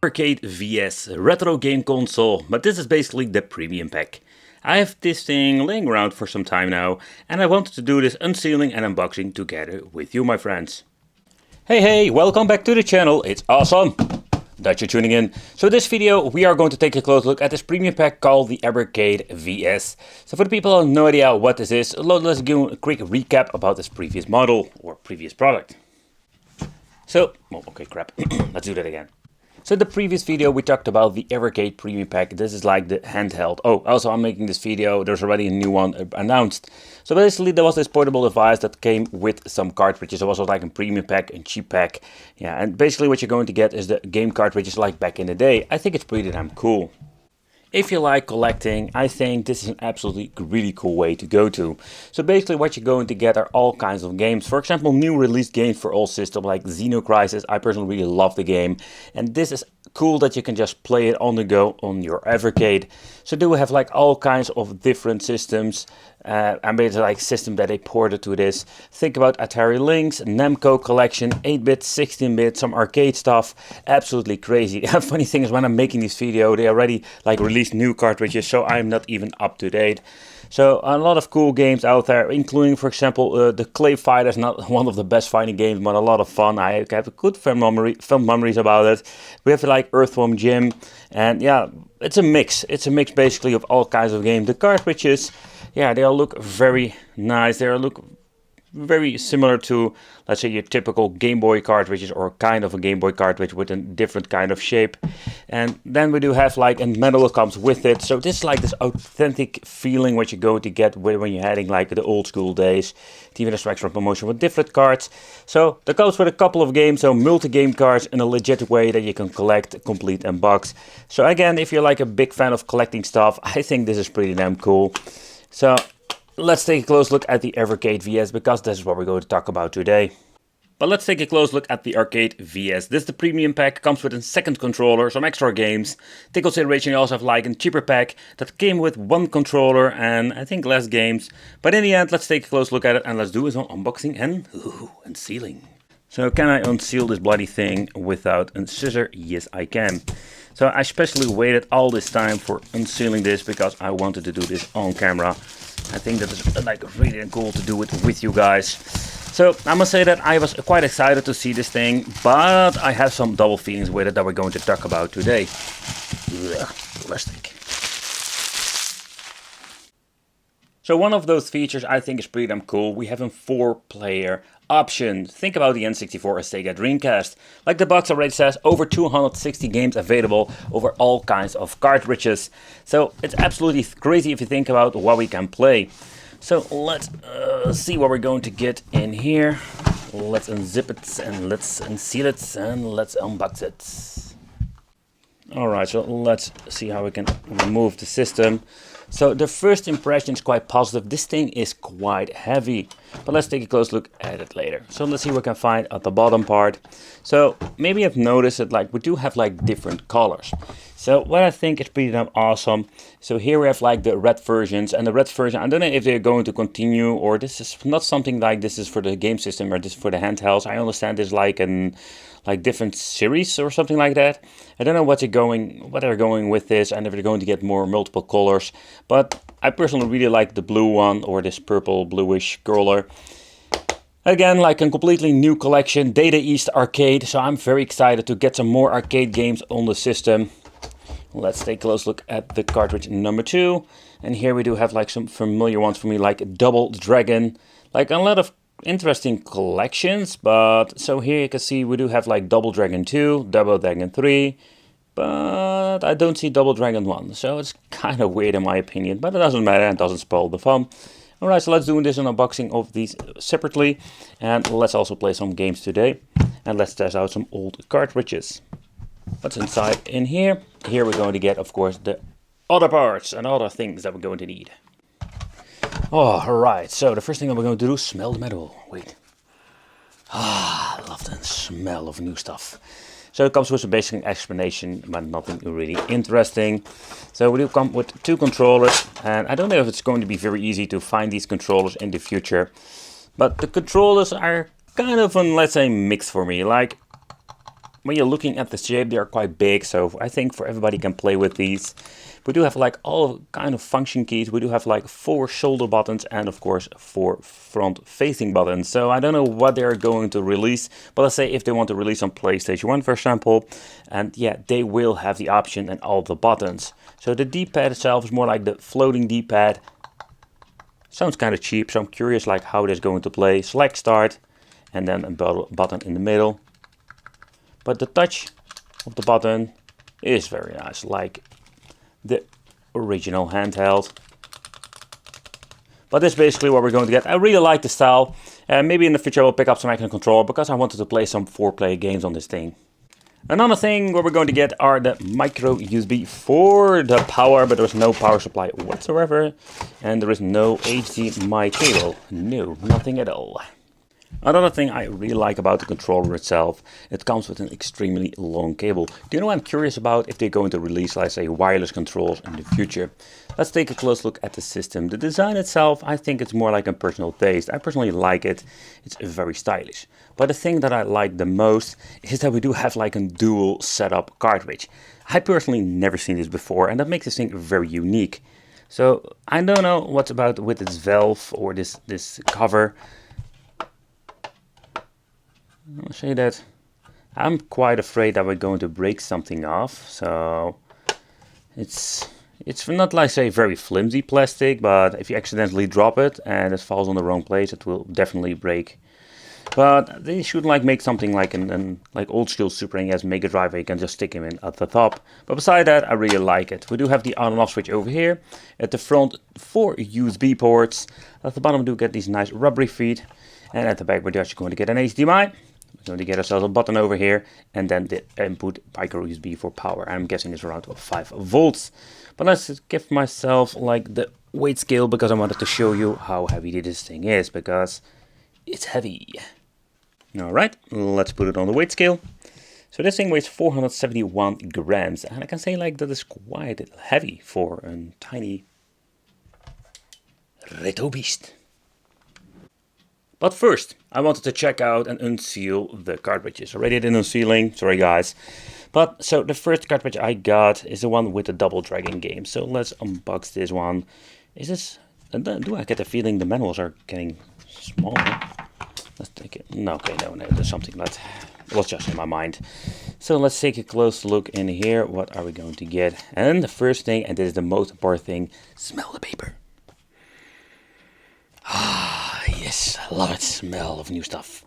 Evercade VS retro game console, but this is basically the premium pack. I have this thing laying around for some time now, and I wanted to do this unsealing and unboxing together with you, my friends. Hey, welcome back to the channel. It's awesome that you're tuning in. So this video we are going to take a close look at this premium pack called the Evercade VS. So for the people who have no idea what this is, let's give a quick recap about this previous model or previous product. So, okay, crap. Let's do that again. So in the previous video we talked about the Evercade premium pack. This is like the handheld. Oh, also I'm making this video, there's already a new one announced. So basically there was this portable device that came with some cartridges. It was like a premium pack and cheap pack. Yeah, and basically what you're going to get is the game cartridges like back in the day. I think it's pretty damn cool. If you like collecting, I think this is an absolutely really cool way to go to. So basically what you're going to get are all kinds of games. For example, new released games for all systems like Xenocrisis. I personally really love the game. And this is cool that you can just play it on the go on your Evercade. So do we have like all kinds of different systems. And basically like system that they ported to this. Think about Atari Lynx, Namco collection, 8-bit, 16-bit, some arcade stuff. Absolutely crazy. The funny thing is when I'm making this video, they already like released new cartridges, so I'm not even up to date. So a lot of cool games out there, including, for example, the Clay Fighter is not one of the best fighting games, but a lot of fun. I have good fun memories about it. We have like Earthworm Jim, and yeah, it's a mix. It's a mix basically of all kinds of games. The cartridges, yeah, they all look very nice. They all look very similar to, let's say, your typical Game Boy cartridges, or kind of a Game Boy cartridge with a different kind of shape. And then we do have like a medal that comes with it. So this is like this authentic feeling what you're going to get when you're heading like the old school days. It even has extra promotion with different cards. So that comes with a couple of games, so multi-game cards in a legit way that you can collect, complete and box. So again, if you're like a big fan of collecting stuff, I think this is pretty damn cool. So let's take a close look at the Evercade VS, because this is what we're going to talk about today. But let's take a close look at the Arcade VS. This is the premium pack, comes with a second controller, some extra games. Take consideration you also have like a cheaper pack that came with one controller and I think less games. But in the end, let's take a close look at it and let's do some unboxing and sealing. So can I unseal this bloody thing without a scissor? Yes, I can. So I especially waited all this time for unsealing this because I wanted to do this on camera. I think that is like really cool to do it with you guys. So I must say that I was quite excited to see this thing, but I have some double feelings with it that we're going to talk about today. Ugh, plastic. So one of those features I think is pretty damn cool. We have a 4-player option. Think about the N64 or Sega Dreamcast. Like the box already says, over 260 games available over all kinds of cartridges. So it's absolutely crazy if you think about what we can play. So let's see what we're going to get in here. Let's unzip it and let's unseal it and let's unbox it. Alright, so let's see how we can remove the system. So the first impression is quite positive. This thing is quite heavy, but let's take a close look at it later. So let's see what we can find at the bottom part. So maybe you've noticed that like we do have like different colors. So what I think is pretty damn awesome. So here we have like the red versions, and the red version, I don't know if they're going to continue, or this is not something like this is for the game system or this is for the handhelds. I understand there's like an different series or something like that. I don't know what they're going with this, and if they're going to get more multiple colors. But I personally really like the blue one, or this purple bluish color. Again, like a completely new collection, Data East Arcade. So I'm very excited to get some more arcade games on the system. Let's take a close look at the cartridge number 2. And here we do have like some familiar ones for me, like Double Dragon. Like a lot of interesting collections, but so here you can see we do have like Double Dragon 2, Double Dragon 3, but I don't see Double Dragon 1, so it's kind of weird in my opinion, but it doesn't matter, it doesn't spoil the fun. Alright, so let's do this an unboxing of these separately, and let's also play some games today, and let's test out some old cartridges. What's inside in here? Here we're going to get, of course, the other parts and other things that we're going to need. Alright, so the first thing that we're going to do is smell the metal. Wait. I love the smell of new stuff. So it comes with a basic explanation, but nothing really interesting. So we do come with 2 controllers, and I don't know if it's going to be very easy to find these controllers in the future. But the controllers are kind of an, let's say, mix for me. Like, when you're looking at the shape, they are quite big, so I think for everybody can play with these. We do have like all kind of function keys. We do have like 4 shoulder buttons and of course 4 front facing buttons. So I don't know what they're going to release, but let's say if they want to release on PlayStation 1 for example, and yeah, they will have the option and all the buttons. So the D-pad itself is more like the floating D-pad. Sounds kind of cheap, so I'm curious like how it is going to play. Select start and then a button in the middle. But the touch of the button is very nice, like the original handheld. But that's basically what we're going to get. I really like the style. Maybe in the future I will pick up some action control because I wanted to play some 4-player games on this thing. Another thing what we're going to get are the micro USB for the power, but there's no power supply whatsoever. And there is no HDMI cable. No, nothing at all. Another thing I really like about the controller itself, it comes with an extremely long cable. Do you know what I'm curious about if they're going to release, let's say, wireless controls in the future? Let's take a close look at the system. The design itself, I think it's more like a personal taste. I personally like it. It's very stylish. But the thing that I like the most is that we do have like a dual setup cartridge. I personally never seen this before, and that makes this thing very unique. So I don't know what's about with this valve or this cover. I'll say that I'm quite afraid that we're going to break something off. So it's not like say very flimsy plastic, but if you accidentally drop it and it falls on the wrong place, it will definitely break. But they should like make something like an like old school Super NES Mega Drive where you can just stick him in at the top. But beside that, I really like it. We do have the on and off switch over here. At the front, 4 USB ports. At the bottom, we do get these nice rubbery feet. And at the back, we're just going to get an HDMI. We're going to get ourselves a button over here. And then the input micro USB for power. I'm guessing it's around 5 volts. But let's give myself like the weight scale because I wanted to show you how heavy this thing is. Because it's heavy. Alright, let's put it on the weight scale. So this thing weighs 471 grams. And I can say like that is quite heavy for a tiny retro beast. But first, I wanted to check out and unseal the cartridges. Already did unsealing, sorry guys. But so the first cartridge I got is the one with the Double Dragon game. So let's unbox this one. Is this, do I get the feeling the manuals are getting smaller? Let's take it. No, okay, no, there's something that was just in my mind. So let's take a close look in here. What are we going to get? And the first thing, and this is the most important thing, smell the paper. Ah, yes, I love it. Smell of new stuff.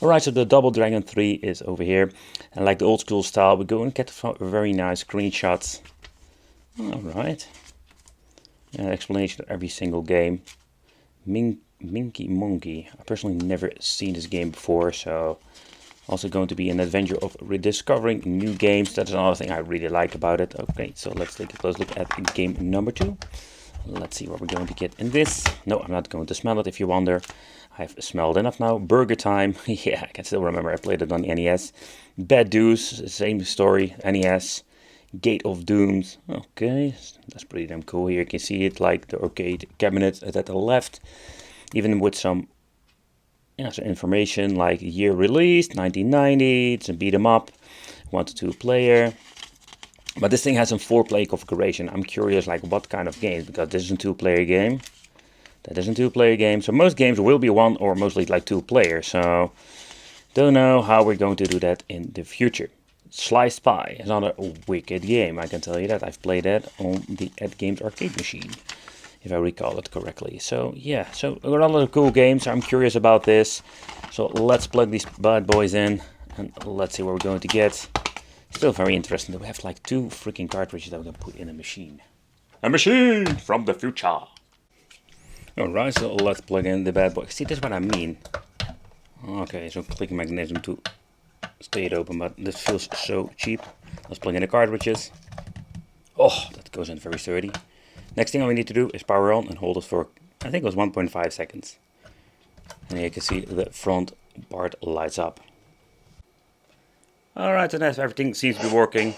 Alright, so the Double Dragon 3 is over here. And like the old school style, we go and get very nice screenshots. Alright. An explanation of every single game. Minky Monkey. I personally never seen this game before, so also going to be an adventure of rediscovering new games. That's another thing I really like about it. Okay, so let's take a close look at game number 2. Let's see what we're going to get in this. No, I'm not going to smell it if you wonder. I've smelled enough now. Burger Time. Yeah, I can still remember I played it on the NES. Bad Deuce, same story, NES. Gate of Dooms. Okay, that's pretty damn cool. Here you can see it like the arcade cabinet at the left. Even with some, some information like year released, 1990, it's a beat 'em up, 1 to 2 player. But this thing has some 4-player configuration. I'm curious like what kind of games, because this is a 2-player game. That is a 2-player game. So most games will be 1 or mostly like 2 players. So don't know how we're going to do that in the future. Sliced Pie is another wicked game, I can tell you that. I've played that on the Ed Games arcade machine, if I recall it correctly. So yeah, so a lot of cool games. I'm curious about this. So let's plug these bad boys in and let's see what we're going to get. Still very interesting that we have like 2 freaking cartridges that we can put in a machine. A machine from the future. Alright, so let's plug in the bad boy. See, this is what I mean. Okay, so clicking mechanism to stay it open, but this feels so cheap. Let's plug in the cartridges. Oh, that goes in very sturdy. Next thing we need to do is power on and hold it for, I think it was 1.5 seconds. And here you can see the front part lights up. Alright, and as everything seems to be working,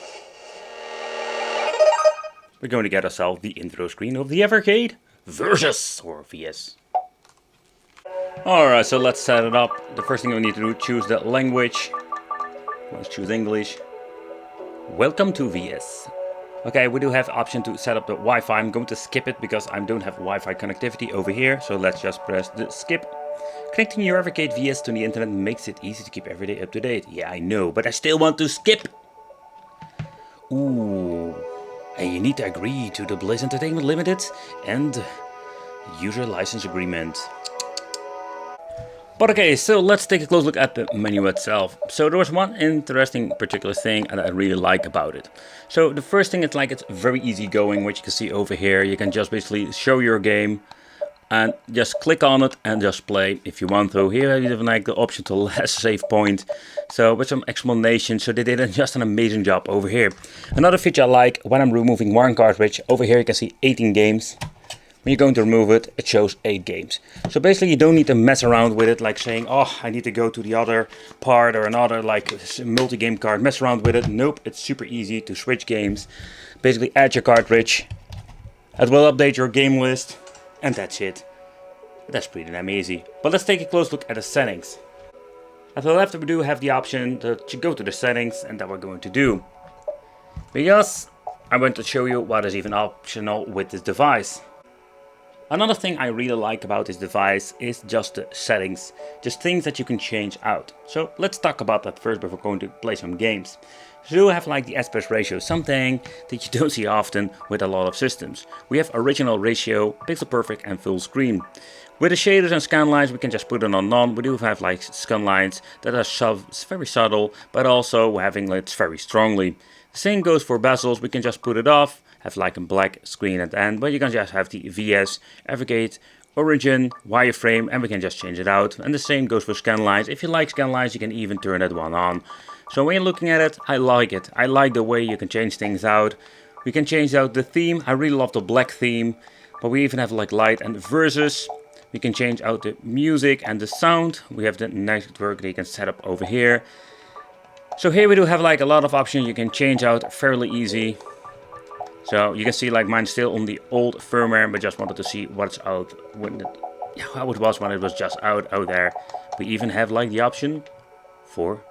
we're going to get ourselves the intro screen of the Evercade Versus, or VS. Alright, so let's set it up. The first thing we need to do, choose the language. Let's choose English. Welcome to VS. Okay, we do have option to set up the Wi-Fi. I'm going to skip it because I don't have Wi-Fi connectivity over here. So let's just press the skip. Connecting your Evercade VS to the internet makes it easy to keep every day up to date. Yeah, I know, but I still want to skip. Ooh. And you need to agree to the Blaze Entertainment Limited and user license agreement. But okay, so let's take a close look at the menu itself. So there was one interesting particular thing that I really like about it. So the first thing is like it's very easy going, which you can see over here. You can just basically show your game and just click on it and just play if you want to. Here you have like the option to last save point. So with some explanation, so they did just an amazing job over here. Another feature I like, when I'm removing one cartridge, over here you can see 18 games. When you're going to remove it, it shows 8 games. So basically you don't need to mess around with it, like saying, oh, I need to go to the other part or another like multi-game card, mess around with it. Nope, it's super easy to switch games. Basically add your cartridge. It will update your game list. And that's it. That's pretty damn easy. But let's take a close look at the settings. At the left we do have the option to go to the settings, and that we're going to do. Because I want to show you what is even optional with this device. Another thing I really like about this device is just the settings, just things that you can change out. So let's talk about that first before going to play some games. So we have like the aspect ratio, something that you don't see often with a lot of systems. We have original ratio, pixel perfect and full screen. With the shaders and scan lines we can just put it on none. We do have like scan lines that are very subtle, but also having it very strongly. The same goes for bezels, we can just put it off. Have like a black screen at the end, but you can just have the VS, Evercade, Origin, wireframe, and we can just change it out. And the same goes for scan lines. If you like scan lines, you can even turn that one on. So when you're looking at it, I like it. I like the way you can change things out. We can change out the theme. I really love the black theme, but we even have like light and versus. We can change out the music and the sound. We have the network that you can set up over here. So here we do have like a lot of options you can change out fairly easy. So you can see like mine's still on the old firmware, but just wanted to see what's out how it was when it was just out there. We even have like the option for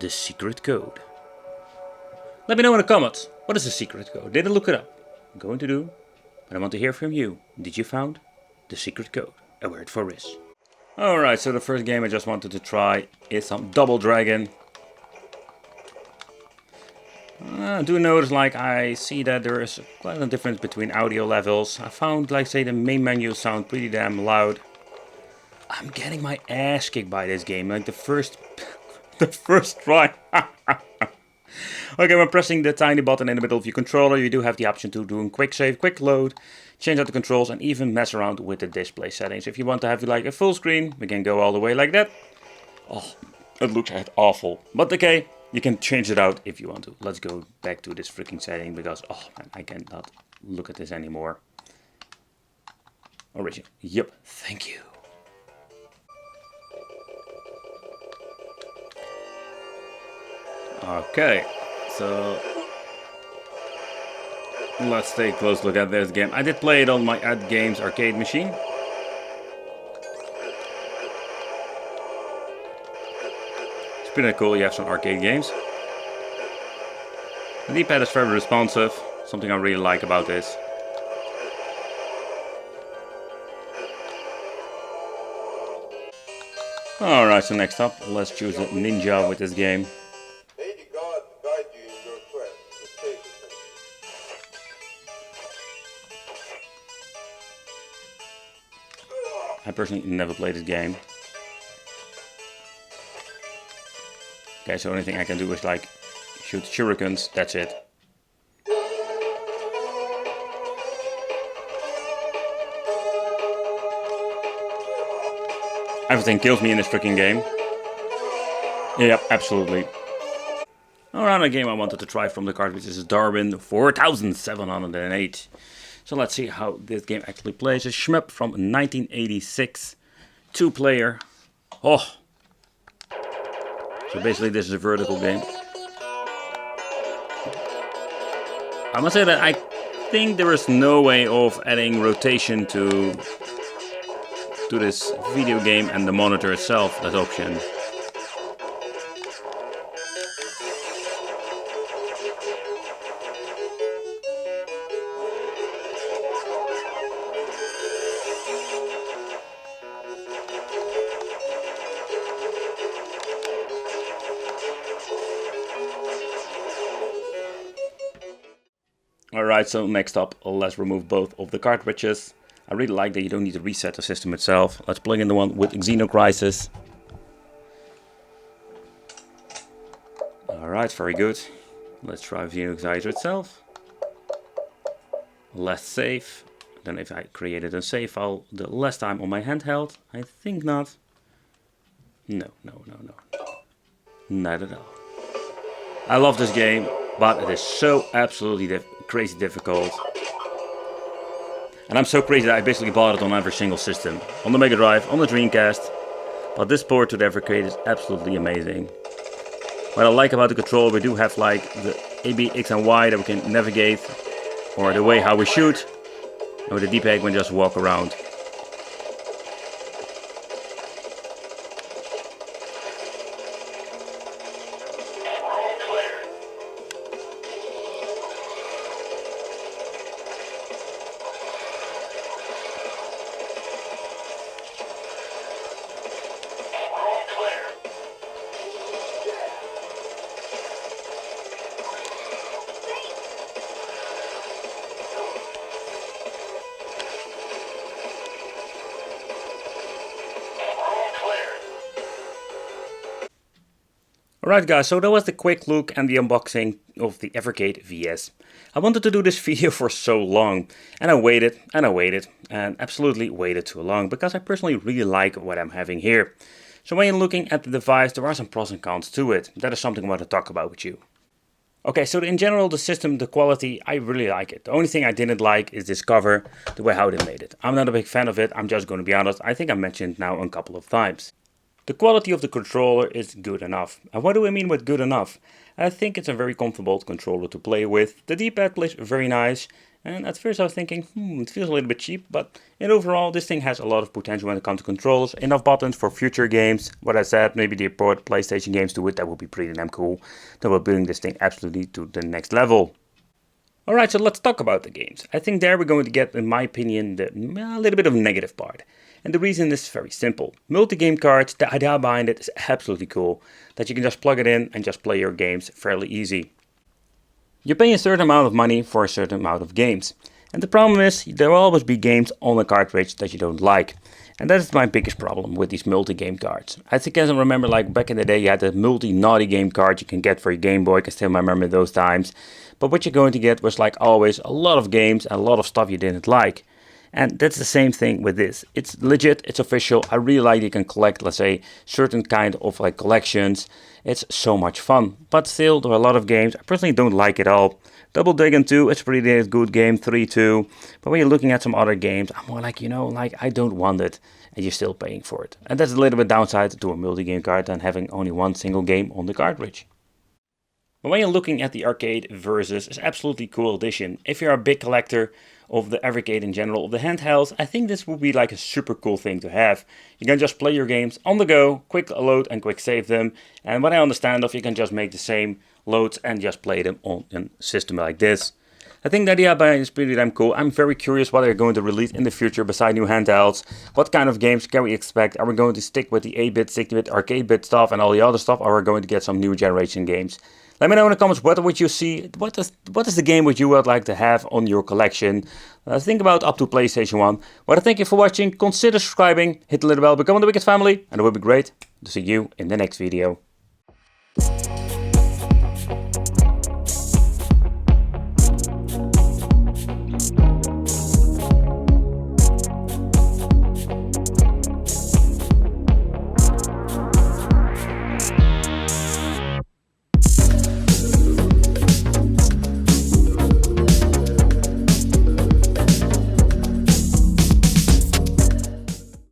the secret code. Let me know in the comments, what is the secret code? Did I look it up? I'm going to do, but I want to hear from you. Did you found the secret code? A word for is. Alright, so the first game I just wanted to try is some Double Dragon. I do notice like I see that there is quite a difference between audio levels. I found like say the main menu sound pretty damn loud. I'm getting my ass kicked by this game, like the first try. Okay, when pressing the tiny button in the middle of your controller, you do have the option to do a quick save, quick load, change out the controls and even mess around with the display settings. If you want to have like a full screen, we can go all the way like that. Oh, it looks awful, but okay. You can change it out if you want to. Let's go back to this freaking setting because, oh man, I cannot look at this anymore. Origin. Yep, thank you. Okay, so let's take a close look at this game. I did play it on my Ad Games arcade machine. Pretty cool, you have some arcade games. The D-pad is very responsive, something I really like about this. Alright, so next up, let's choose a ninja with this game. I personally never played this game. Okay, so the only thing I can do is like shoot shurikens, that's it. Everything kills me in this freaking game. Yep, absolutely. Alright, a game I wanted to try from the cartridge is Darwin 4708. So let's see how this game actually plays. A shmup from 1986. 2-player. Oh! So basically this is a vertical game. I must say that I think there is no way of adding rotation to this video game and the monitor itself, that option. Alright, so next up, let's remove both of the cartridges. I really like that you don't need to reset the system itself. Let's plug in the one with Xenocrisis. Alright, very good. Let's try Xenocrisis itself. Let's save. Then if I created a save file the last time on my handheld, I think not. No. Not at all. I love this game, but it is so absolutely crazy difficult. And I'm so crazy that I basically bought it on every single system. On the Mega Drive, on the Dreamcast. But this port to the Evercade is absolutely amazing. What I like about the controller, we do have like the A, B, X and Y that we can navigate. Or the way how we shoot. And with the D-pad we can just walk around. Alright guys, so that was the quick look and the unboxing of the Evercade VS. I wanted to do this video for so long, and I waited and absolutely waited too long because I personally really like what I'm having here. So when you're looking at the device, there are some pros and cons to it. That is something I want to talk about with you. Okay, so in general the system, the quality, I really like it. The only thing I didn't like is this cover, the way how they made it. I'm not a big fan of it, I'm just going to be honest. I think I mentioned it now a couple of times. The quality of the controller is good enough. And what do I mean with good enough? I think it's a very comfortable controller to play with. The D-pad plays very nice. And at first I was thinking, it feels a little bit cheap. But in overall, this thing has a lot of potential when it comes to controls. Enough buttons for future games. What I said, maybe they port PlayStation games to it. That would be pretty damn cool. That will bring this thing absolutely to the next level. Alright, so let's talk about the games. I think there we're going to get, in my opinion, a little bit of a negative part. And the reason is very simple. Multi-game cards, the idea behind it is absolutely cool. That you can just plug it in and just play your games fairly easy. You pay a certain amount of money for a certain amount of games. And the problem is, there will always be games on a cartridge that you don't like. And that is my biggest problem with these multi-game cards. I think I can remember like back in the day you had the multi-naughty game card you can get for your Game Boy. I can still remember those times. But what you're going to get was like always a lot of games and a lot of stuff you didn't like. And that's the same thing with this. It's legit, it's official. I really like you can collect, let's say, certain kind of like collections. It's so much fun. But still, there are a lot of games I personally don't like at all. Double Dragon 2, it's a pretty good game, 3 too. But when you're looking at some other games, I'm more like, I don't want it. And you're still paying for it. And that's a little bit downside to a multi-game card than having only one single game on the cartridge. But when you're looking at the arcade versus, it's absolutely cool addition. If you're a big collector of the Evercade in general, of the handhelds, I think this would be like a super cool thing to have. You can just play your games on the go, quick load and quick save them. And what I understand of, you can just make the same loads and just play them on a system like this. I think the idea behind is pretty damn cool. I'm very curious what they're going to release in the future beside new handhelds. What kind of games can we expect? Are we going to stick with the 8-bit, 16-bit, arcade-bit stuff and all the other stuff? Or are we going to get some new generation games? Let me know in the comments what would you see, what is the game which you would like to have on your collection. Think about up to PlayStation 1. Well, thank you for watching, consider subscribing, hit the little bell, become the biggest family, and it would be great to see you in the next video.